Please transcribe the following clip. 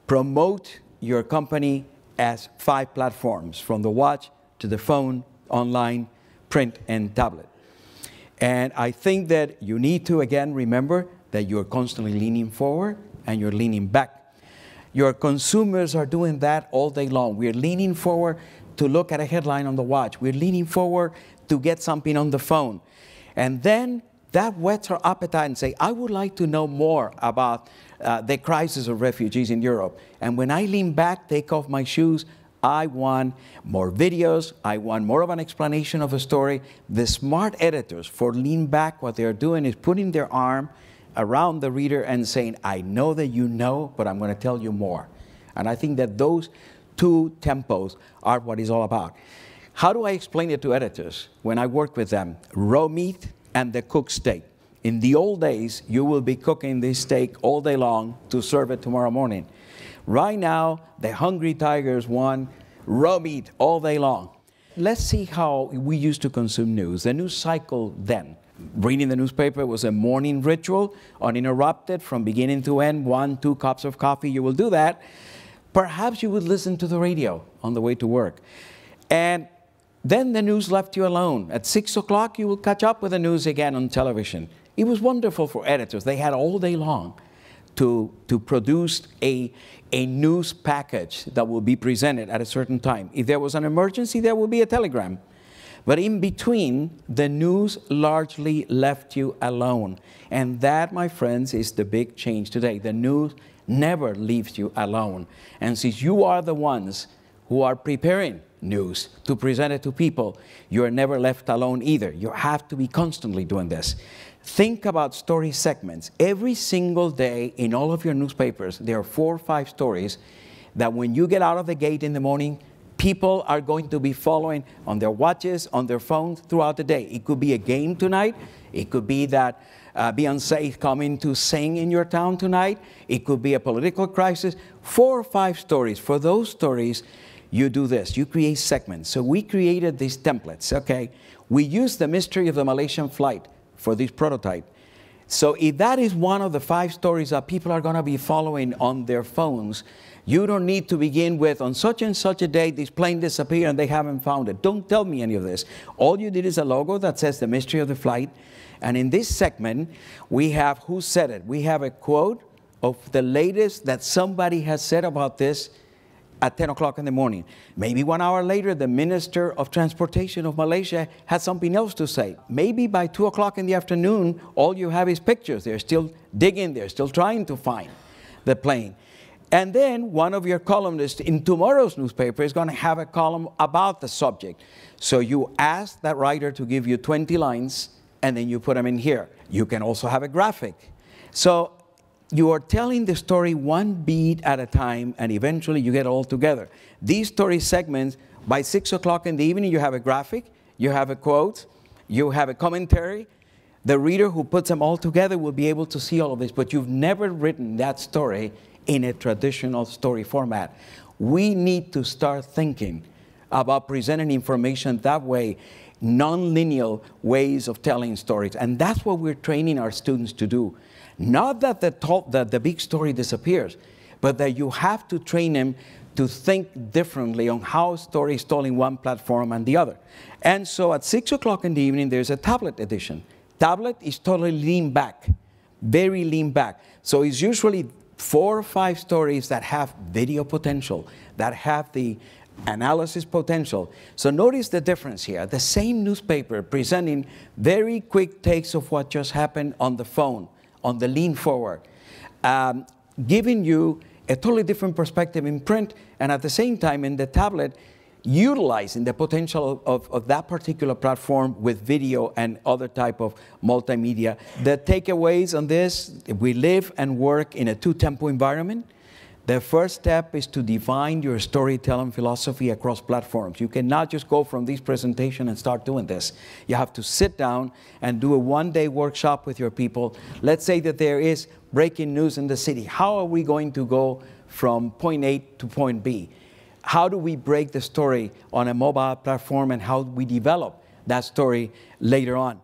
promote your company as 5 platforms, from the watch to the phone, online, print, and tablet. And I think that you need to, again, remember that you're constantly leaning forward and you're leaning back. Your consumers are doing that all day long. We're leaning forward to look at a headline on the watch. We're leaning forward to get something on the phone. And then that whets our appetite and say, I would like to know more about the crisis of refugees in Europe. And when I lean back, take off my shoes, I want more videos. I want more of an explanation of a story. The smart editors, for lean back, what they're doing is putting their arm around the reader and saying, I know that you know, but I'm going to tell you more. And I think that those 2 tempos are what it's all about. How do I explain it to editors when I work with them? Raw meat and the cooked steak. In the old days, you will be cooking this steak all day long to serve it tomorrow morning. Right now, the hungry tigers want raw meat all day long. Let's see how we used to consume news. The news cycle then. Reading the newspaper was a morning ritual, uninterrupted from beginning to end, 1, 2 cups of coffee, you will do that. Perhaps you would listen to the radio on the way to work. And then the news left you alone. At 6 o'clock, you will catch up with the news again on television. It was wonderful for editors. They had all day long to produce a news package that will be presented at a certain time. If there was an emergency, there will be a telegram. But in between, the news largely left you alone. And that, my friends, is the big change today. The news never leaves you alone. And since you are the ones who are preparing news to present it to people, you are never left alone either. You have to be constantly doing this. Think about story segments. Every single day in all of your newspapers, there are 4 or 5 stories that when you get out of the gate in the morning, people are going to be following on their watches, on their phones throughout the day. It could be a game tonight. It could be that Beyonce is coming to sing in your town tonight. It could be a political crisis. 4 or 5 stories. For those stories, you do this. You create segments. So we created these templates, okay? We used the mystery of the Malaysian flight for this prototype. So if that is one of the 5 stories that people are going to be following on their phones, you don't need to begin with, on such and such a day, this plane disappeared and they haven't found it. Don't tell me any of this. All you did is a logo that says the mystery of the flight. And in this segment, we have who said it. We have a quote of the latest that somebody has said about this at 10 o'clock in the morning. Maybe 1 hour later, the Minister of Transportation of Malaysia has something else to say. Maybe by 2 o'clock in the afternoon, all you have is pictures. They're still digging, they're still trying to find the plane. And then one of your columnists in tomorrow's newspaper is going to have a column about the subject. So you ask that writer to give you 20 lines, and then you put them in here. You can also have a graphic. So you are telling the story 1 beat at a time, and eventually you get it all together. These story segments, by 6 o'clock in the evening, you have a graphic, you have a quote, you have a commentary. The reader who puts them all together will be able to see all of this, but you've never written that story in a traditional story format. We need to start thinking about presenting information that way, non-linear ways of telling stories. And that's what we're training our students to do. Not that the big story disappears, but that you have to train them to think differently on how a story is told in one platform and the other. And so at 6 o'clock in the evening, there's a tablet edition. Tablet is totally lean back, very lean back. So it's usually 4 or 5 stories that have video potential, that have the analysis potential. So notice the difference here. The same newspaper presenting very quick takes of what just happened on the phone, on the lean forward, giving you a totally different perspective in print, and at the same time in the tablet, utilizing the potential of that particular platform with video and other type of multimedia. The takeaways on this: we live and work in a 2-tempo environment. The first step is to define your storytelling philosophy across platforms. You cannot just go from this presentation and start doing this. You have to sit down and do a 1-day workshop with your people. Let's say that there is breaking news in the city. How are we going to go from point A to point B? How do we break the story on a mobile platform, and how do we develop that story later on?